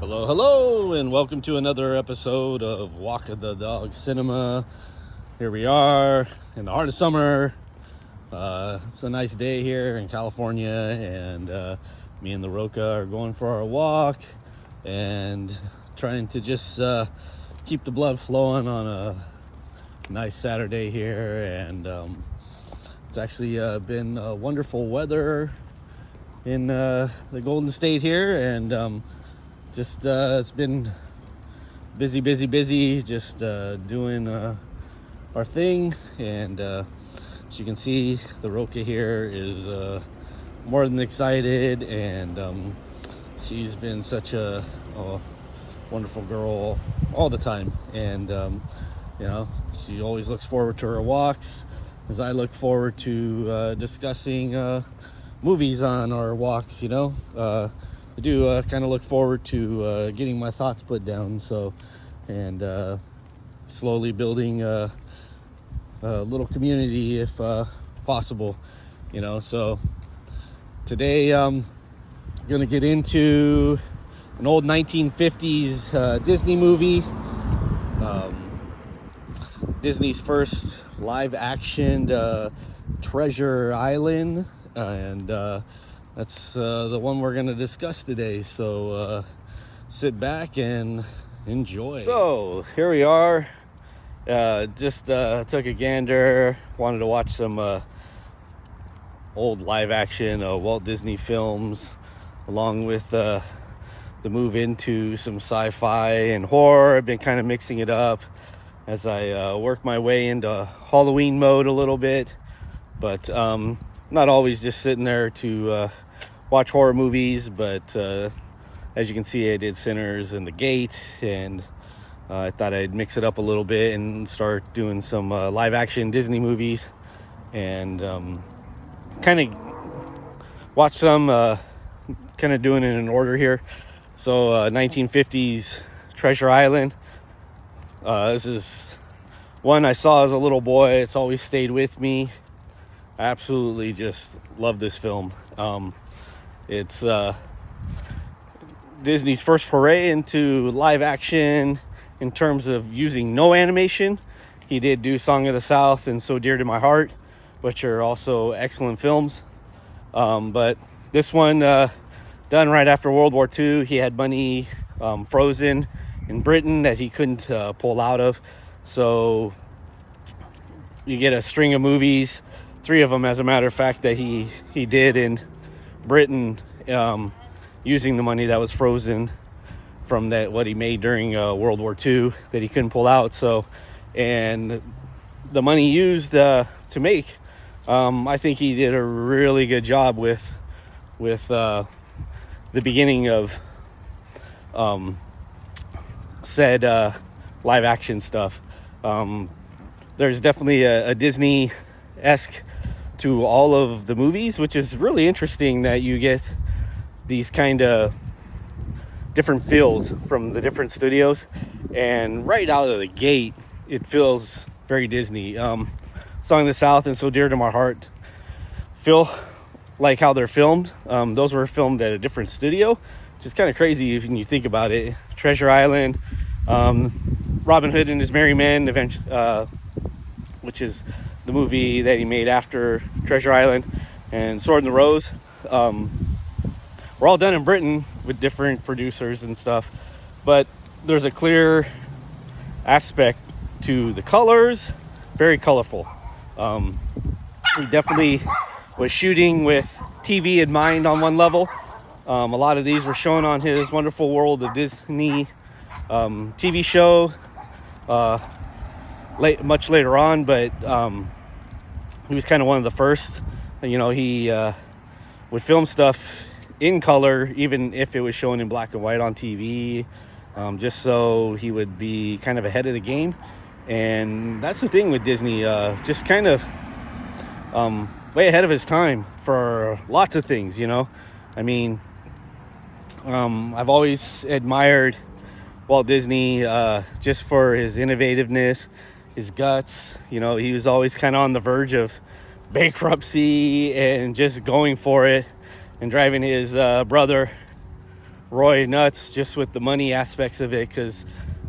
Hello, hello, and welcome to another episode of Walk of the Dog Cinema. Here we are in the heart of summer. It's a nice day here in California, and me and the Roca are going for our walk and trying to just keep the blood flowing on a nice Saturday here. And it's actually been wonderful weather in the Golden State here, and it's been busy, just doing our thing. And as you can see, the Roca here is more than excited, and she's been such a wonderful girl all the time. And she always looks forward to her walks, as I look forward to discussing movies on our walks. I do kind of look forward to getting my thoughts put down, and slowly building a little community if possible. So today I'm gonna get into an old 1950s Disney movie, Disney's first live action Treasure Island, and that's the one we're going to discuss today. So sit back and enjoy. So here we are. Just took a gander. Wanted to watch some old live action Walt Disney films, along with the move into some sci-fi and horror. I've been kind of mixing it up as I work my way into Halloween mode a little bit, but not always just sitting there to watch horror movies. But as you can see, I did Sinners and The Gate, and I thought I'd mix it up a little bit and start doing some live action Disney movies, and kind of watch some, kind of doing it in order here. So 1950s Treasure Island. This is one I saw as a little boy. It's always stayed with me. I absolutely just love this film. It's Disney's first foray into live action in terms of using no animation. He did do Song of the South and So Dear to My Heart, which are also excellent films. But this one, done right after World War II. He had money frozen in Britain that he couldn't pull out of. So you get a string of movies, 3 of them, as a matter of fact, that he did in Britain, using the money that was frozen from what he made during World War II that he couldn't pull out. So, and the money used to make, I think he did a really good job with the beginning of said live action stuff. There's definitely a Disney-esque to all of the movies, which is really interesting that you get these kind of different feels from the different studios. And right out of the gate, it feels very Disney. Song of the South and So Dear to My Heart feel like how they're filmed. Those were filmed at a different studio, which is kind of crazy when you think about it. Treasure Island, Robin Hood and His Merry Men, which is the movie that he made after Treasure Island, and Sword in the Rose, were all done in Britain with different producers and stuff. But there's a clear aspect to the colors, very colorful. He definitely was shooting with TV in mind on one level. A lot of these were shown on his Wonderful World of Disney TV show much later on, but he was kind of one of the first. He would film stuff in color, even if it was shown in black and white on TV, just so he would be kind of ahead of the game. And that's the thing with Disney, just kind of way ahead of his time for lots of things. I mean, I've always admired Walt Disney just for his innovativeness, his guts. He was always kind of on the verge of bankruptcy and just going for it, and driving his brother Roy nuts just with the money aspects of it, because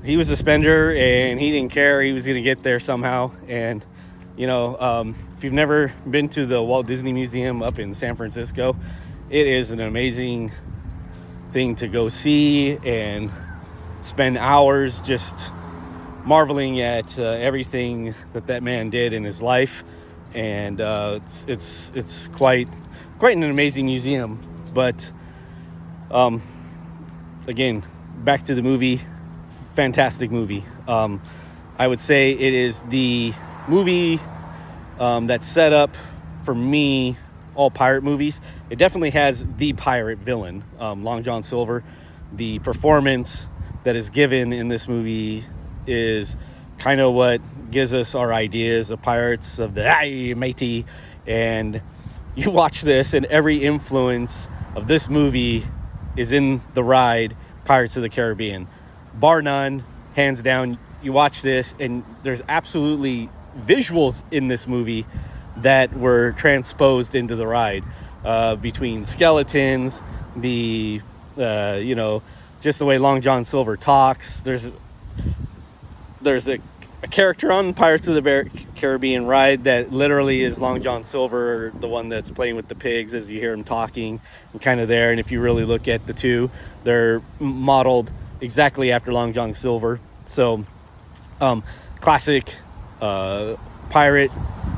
he was a spender and he didn't care. He was going to get there somehow. And if you've never been to the Walt Disney Museum up in San Francisco, it is an amazing thing to go see and spend hours just marveling at everything that man did in his life. And it's quite an amazing museum. But again, back to the movie. Fantastic movie. I would say it is the movie that's set up for me all pirate movies. It definitely has the pirate villain, Long John Silver. The performance that is given in this movie is kind of what gives us our ideas of pirates, of the "Aye, matey." And you watch this, and every influence of this movie is in the ride Pirates of the Caribbean, bar none, hands down. You watch this, and there's absolutely visuals in this movie that were transposed into the ride, between skeletons, just the way Long John Silver talks. There's a character on Pirates of the Caribbean ride that literally is Long John Silver, the one that's playing with the pigs as you hear him talking, and kind of there. And if you really look at the two, they're modeled exactly after Long John Silver. So classic pirate.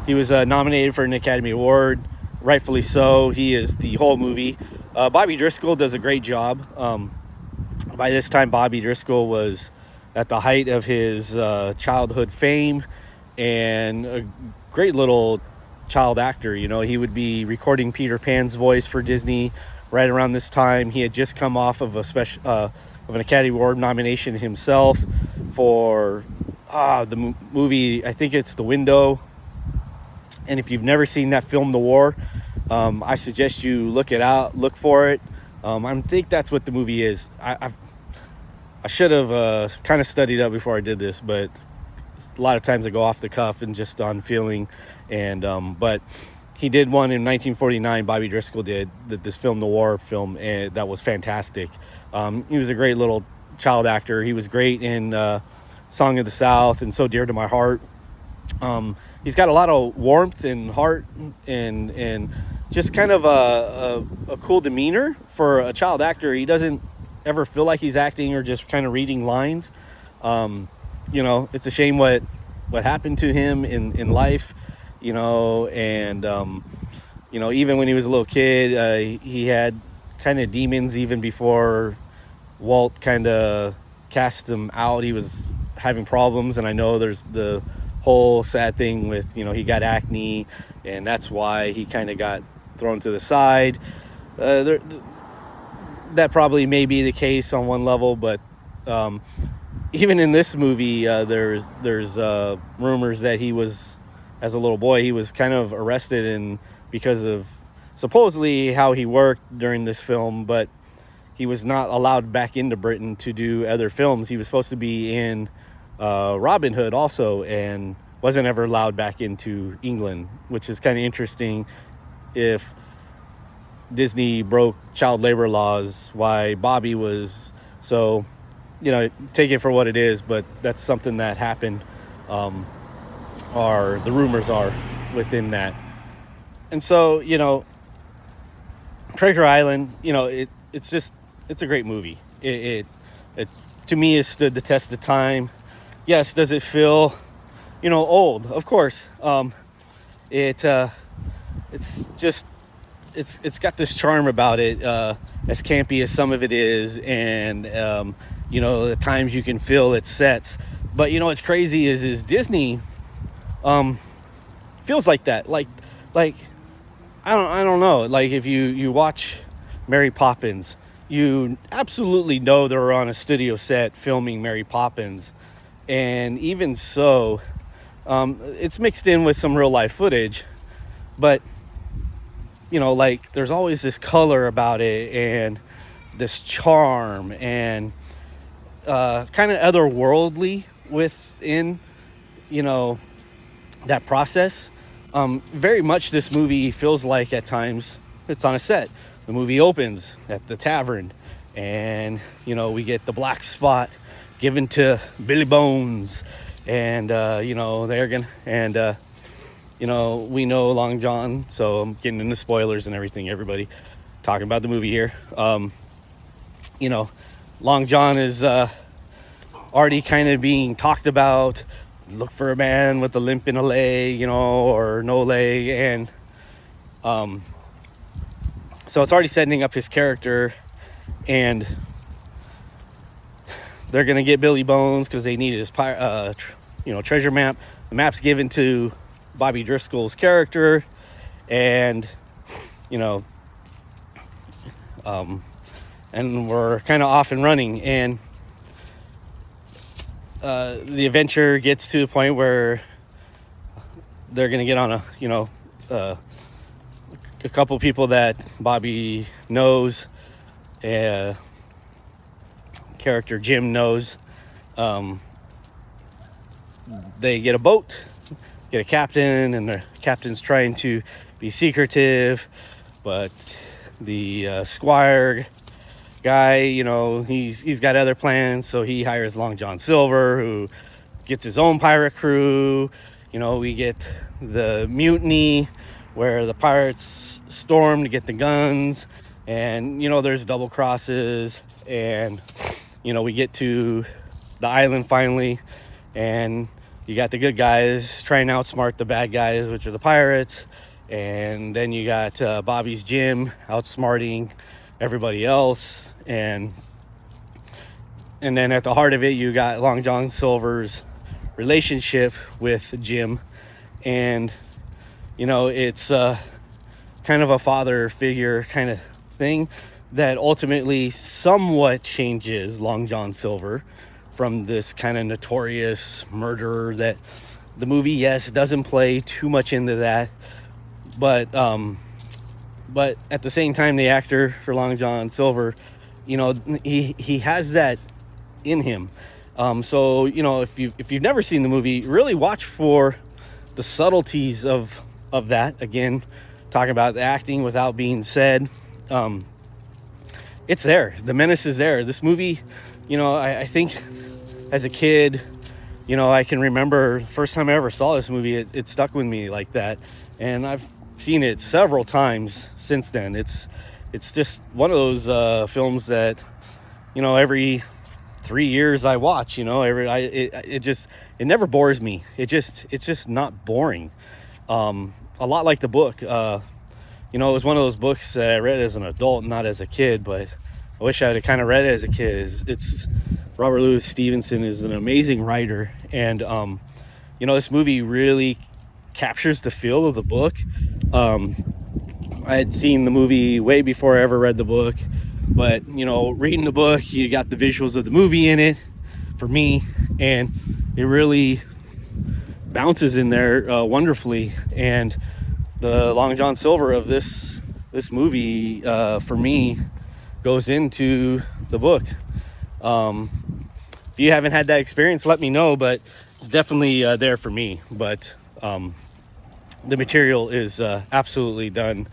He was nominated for an Academy Award, rightfully so. He is the whole movie. Bobby Driscoll does a great job. By this time, Bobby Driscoll was at the height of his childhood fame, and a great little child actor. He would be recording Peter Pan's voice for Disney right around this time. He had just come off of an Academy Award nomination himself for the movie, I think it's The Window. And if you've never seen that film, The War, I suggest you look for it. I think that's what the movie is. I should have kind of studied up before I did this, but a lot of times I go off the cuff and just on feeling. And but he did one in 1949. Bobby Driscoll did this film, The War film, and that was fantastic. He was a great little child actor. He was great in Song of the South and So Dear to My Heart. He's got a lot of warmth and heart and just kind of a cool demeanor for a child actor. He doesn't ever feel like he's acting or just kind of reading lines. It's a shame what happened to him in life, and even when he was a little kid, he had kind of demons even before Walt kind of cast him out. He was having problems, and I know there's the whole sad thing with, he got acne, and that's why he kind of got thrown to the side. That probably may be the case on one level, but even in this movie, there's rumors that he was, as a little boy, he was kind of arrested and because of supposedly how he worked during this film, but he was not allowed back into Britain to do other films. He was supposed to be in Robin Hood also, and wasn't ever allowed back into England, which is kind of interesting. If Disney broke child labor laws, why Bobby was. So, take it for what it is, but that's something that happened, or the rumors are within that. And so, Treasure Island, it's a great movie. It to me has stood the test of time. Yes, does it feel, old? Of course. It's got this charm about it, as campy as some of it is, and at times you can feel its sets. But what's crazy is Disney feels like that. Like I don't know. Like if you watch Mary Poppins, you absolutely know they're on a studio set filming Mary Poppins, and even so, it's mixed in with some real life footage, but there's always this color about it and this charm and kind of otherworldly within that process. Very much this movie feels like at times it's on a set. The movie opens at the tavern, and we get the black spot given to Billy Bones, and they're gonna, and we know Long John, so I'm getting into spoilers and everything, everybody talking about the movie here. Long John is already kind of being talked about. Look for a man with a limp in a leg, or no leg, and so it's already setting up his character, and they're gonna get Billy Bones because they needed his treasure map. The map's given to Bobby Driscoll's character, and and we're kind of off and running, and the adventure gets to a point where they're gonna get on a couple people that Bobby knows, character Jim knows. They get a boat, get a captain, and the captain's trying to be secretive, but the squire guy, he's got other plans, so he hires Long John Silver, who gets his own pirate crew. We get the mutiny where the pirates storm to get the guns, and there's double crosses, and we get to the island finally, and you got the good guys trying to outsmart the bad guys, which are the pirates, and then you got Bobby's Jim outsmarting everybody else, and then at the heart of it, you got Long John Silver's relationship with Jim, and it's kind of a father figure kind of thing that ultimately somewhat changes Long John Silver from this kind of notorious murderer that the movie, yes, doesn't play too much into that, but at the same time, the actor for Long John Silver, he has that in him. So if you've never seen the movie, really watch for the subtleties of that. Again, talking about the acting without being said, it's there. The menace is there. This movie, I think as a kid, I can remember the first time I ever saw this movie, it stuck with me like that, and I've seen it several times since then. It's just one of those films that every 3 years I watch. It never bores me. It's just not boring. A lot like the book. It was one of those books that I read as an adult, not as a kid, but I wish I had kind of read it as a kid. It's Robert Louis Stevenson is an amazing writer, and this movie really captures the feel of the book. I had seen the movie way before I ever read the book, but reading the book, you got the visuals of the movie in it for me, and it really bounces in there wonderfully. And the Long John Silver of this movie for me goes into the book. If you haven't had that experience, let me know, but it's definitely there for me. But the material is absolutely done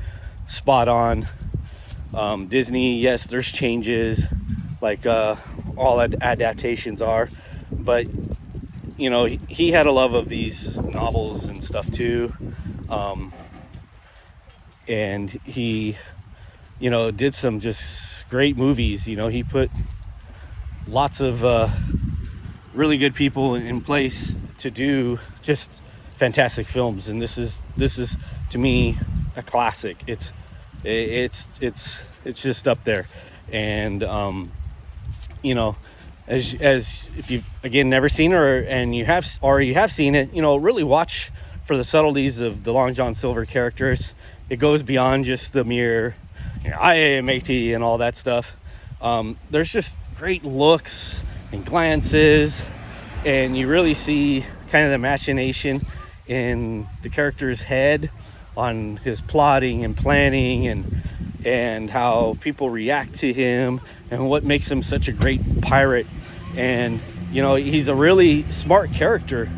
spot on. Disney, yes, there's changes like all adaptations are, but he had a love of these novels and stuff too, and he did some just great movies. He put lots of really good people in place to do just fantastic films, and this is to me a classic. It's just up there, and as if you've again never seen it, you have seen it, really watch for the subtleties of the Long John Silver characters. It goes beyond just the mere I am AT and all that stuff. There's just great looks and glances, and you really see kind of the machination in the character's head on his plotting and planning, and how people react to him, and what makes him such a great pirate. And he's a really smart character.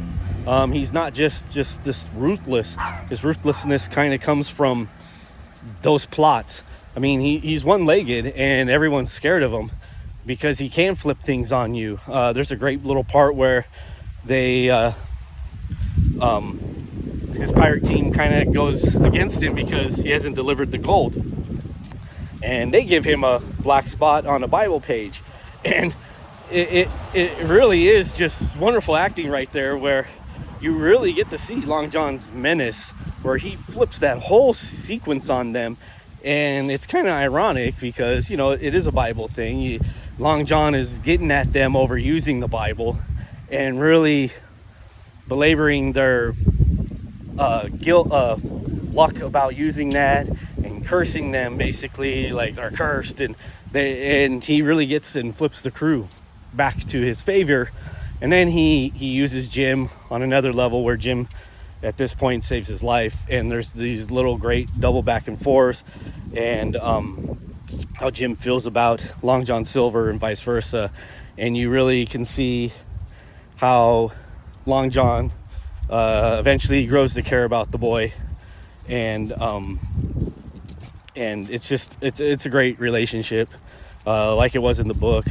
He's not just this ruthless. His ruthlessness kind of comes from those plots. mean, he's one-legged and everyone's scared of him because he can flip things on you. There's a great little part where they his pirate team kind of goes against him because he hasn't delivered the gold, and they give him a black spot on a Bible page. And it really is just wonderful acting right there, where you really get to see Long John's menace, where he flips that whole sequence on them. And it's kind of ironic because, it is a Bible thing. Long John is getting at them over using the Bible and really belaboring their luck about using that, and cursing them basically like they're cursed. And he really gets and flips the crew back to his favor. And then he uses Jim on another level, where Jim at this point saves his life. And there's these little great double back and forth, and how Jim feels about Long John Silver and vice versa. And you really can see how Long John eventually grows to care about the boy. And it's a great relationship, like it was in the book.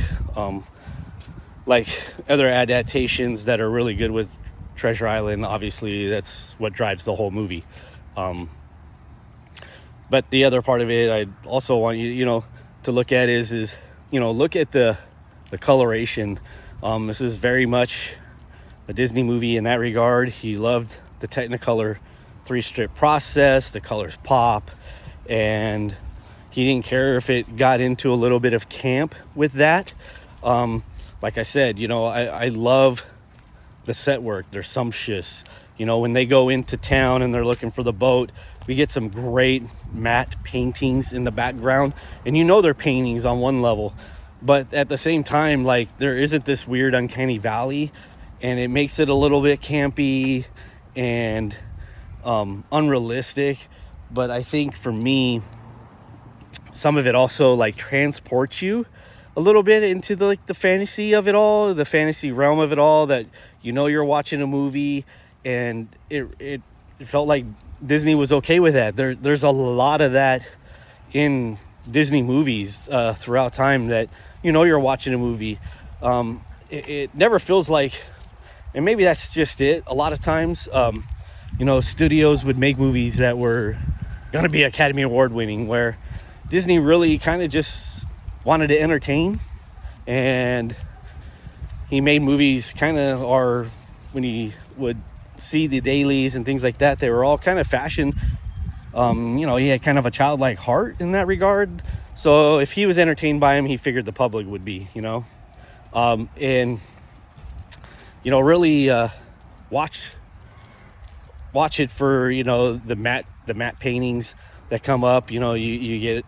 Like other adaptations that are really good with Treasure Island, obviously that's what drives the whole movie. But the other part of it I also want you to look at is look at the coloration. This is very much a Disney movie in that regard. He loved the Technicolor 3-strip process. The colors pop, and he didn't care if it got into a little bit of camp with that. Like I said, I love the set work. They're sumptuous. When they go into town and they're looking for the boat, we get some great matte paintings in the background, and they're paintings on one level, but at the same time, like, there isn't this weird uncanny valley, and it makes it a little bit campy and unrealistic. But I think for me, some of it also like transports you a little bit into the fantasy of it all, the fantasy realm of it all, that you're watching a movie. And it felt like Disney was okay with that. There's a lot of that in Disney movies throughout time, that you're watching a movie. It never feels like, and maybe that's just it, a lot of times studios would make movies that were going to be Academy Award winning, where Disney really kind of just wanted to entertain. And he made movies when he would see the dailies and things like that, they were all kind of fashion. He had kind of a childlike heart in that regard. So if he was entertained by him, he figured the public would be, really watch it for, the matte paintings that come up. You get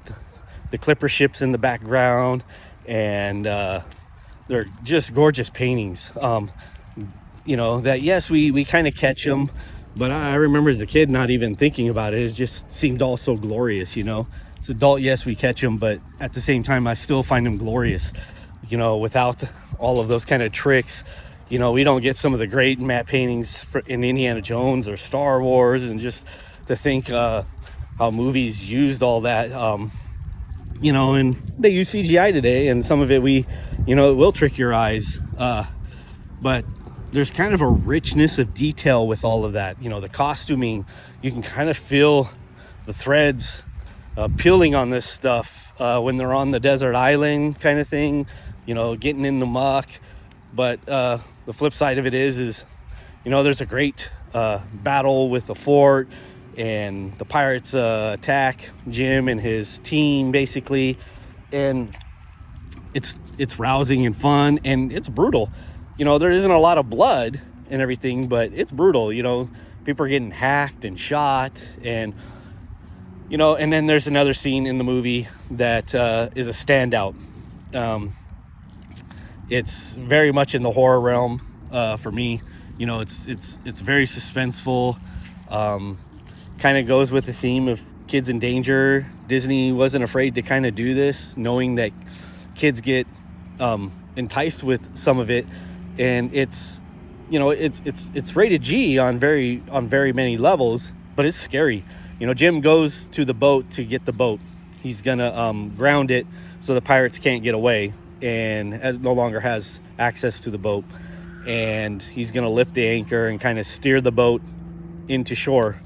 the clipper ships in the background, and they're just gorgeous paintings. That, yes, we kind of catch them, but I remember as a kid not even thinking about it. It just seemed all so glorious. As an adult, yes, we catch them, but at the same time, I still find them glorious. Without all of those kind of tricks, we don't get some of the great matte paintings in Indiana Jones or Star Wars. And just to think how movies used all that, and they use CGI today, and some of it it will trick your eyes, but there's kind of a richness of detail with all of that. The costuming, you can kind of feel the threads peeling on this stuff when they're on the desert island kind of thing, getting in the muck. But the flip side of it is there's a great battle with the fort, and the pirates attack Jim and his team basically, and it's rousing and fun, and it's brutal. There isn't a lot of blood and everything, but it's brutal. People are getting hacked and shot, and and then there's another scene in the movie that is a standout. It's very much in the horror realm for me. It's very suspenseful. Kind of goes with the theme of kids in danger. Disney wasn't afraid to kind of do this, knowing that kids get enticed with some of it, and it's rated G on very many levels, but it's scary. Jim goes to the boat to get the boat, he's gonna ground it so the pirates can't get away, and no longer has access to the boat. And he's gonna lift the anchor and kind of steer the boat into shore.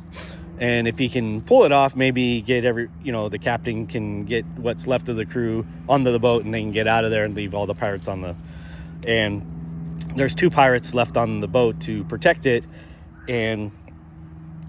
And if he can pull it off, maybe get the captain can get what's left of the crew onto the boat, and they can get out of there and leave all the pirates and there's 2 pirates left on the boat to protect it. And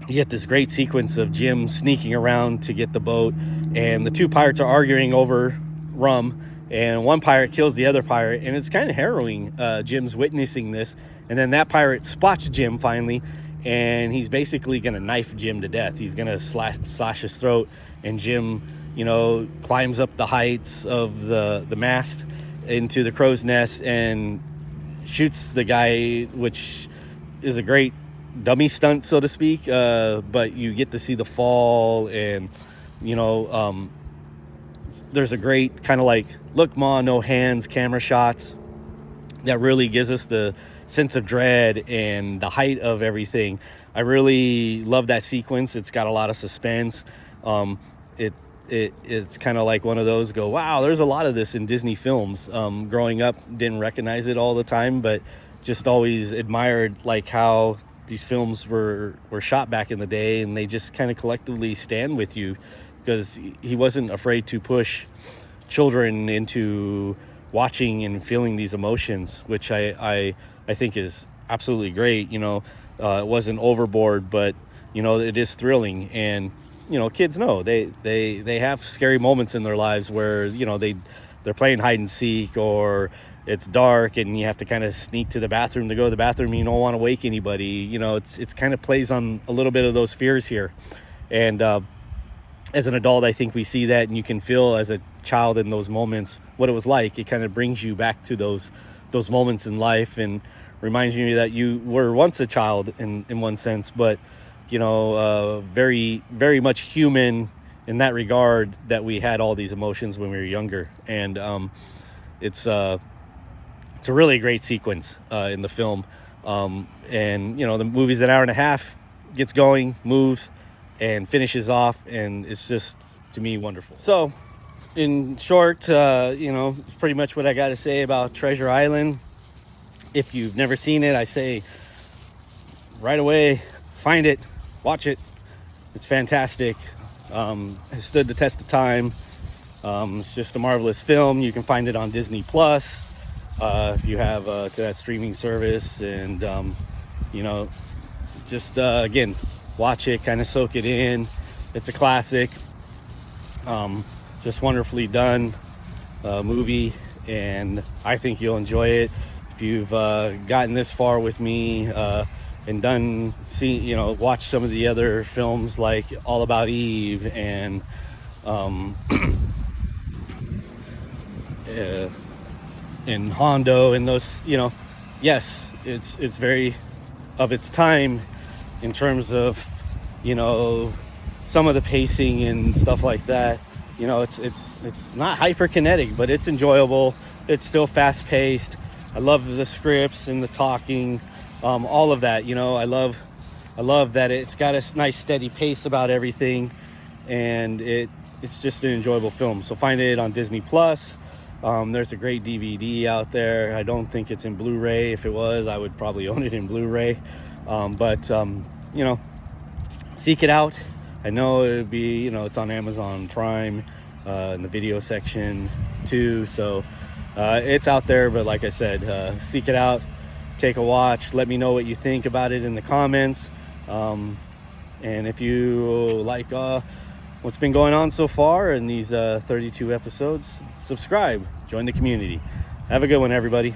you get this great sequence of Jim sneaking around to get the boat, and the 2 pirates are arguing over rum, and one pirate kills the other pirate, and it's kind of harrowing. Jim's witnessing this, and then that pirate spots Jim finally, and he's basically gonna knife Jim to death. He's gonna slash his throat, and Jim, climbs up the heights of the mast into the crow's nest and shoots the guy, which is a great dummy stunt, so to speak. But you get to see the fall, and there's a great kind of like look ma no hands camera shots that really gives us the sense of dread and the height of everything. I really love that sequence. It's got a lot of suspense. It's kind of like one of those wow, there's a lot of this in Disney films. Growing up, didn't recognize it all the time, but just always admired like how these films were shot back in the day, and they just kind of collectively stand with you, because he wasn't afraid to push children into watching and feeling these emotions, which I think is absolutely great. It wasn't overboard, but it is thrilling. And kids know they have scary moments in their lives where they're playing hide and seek, or it's dark and you have to kind of sneak to the bathroom to go to the bathroom, and you don't want to wake anybody. It's kind of plays on a little bit of those fears here. And as an adult, I think we see that, and you can feel as a child in those moments what it was like. It kind of brings you back to those moments in life, and reminds you that you were once a child in one sense, but very, very much human in that regard, that we had all these emotions when we were younger. And it's a really great sequence in the film. And the movie's an hour and a half, gets going, moves, and finishes off, and it's just, to me, wonderful. So in short, it's pretty much what I got to say about Treasure Island. If you've never seen it, I say right away, find it, watch it. It's fantastic. It stood the test of time. It's just a marvelous film. You can find it on Disney Plus if you have to that streaming service. And again, watch it, kind of soak it in. It's a classic. Just wonderfully done movie, and I think you'll enjoy it. If you've gotten this far with me and watched some of the other films like All About Eve and Hondo and those, yes, it's very of its time in terms of some of the pacing and stuff like that. It's not hyperkinetic, but it's enjoyable. It's still fast paced. I love the scripts and the talking, all of that. I love that it's got a nice steady pace about everything, and it's just an enjoyable film. So find it on Disney Plus. There's a great DVD out there. I don't think it's in Blu-ray. If it was, I would probably own it in Blu-ray. But seek it out. I know it would be, it's on Amazon Prime in the video section too. So it's out there, but like I said, seek it out, take a watch, let me know what you think about it in the comments. And if you like what's been going on so far in these 32 episodes, subscribe, join the community. Have a good one, everybody.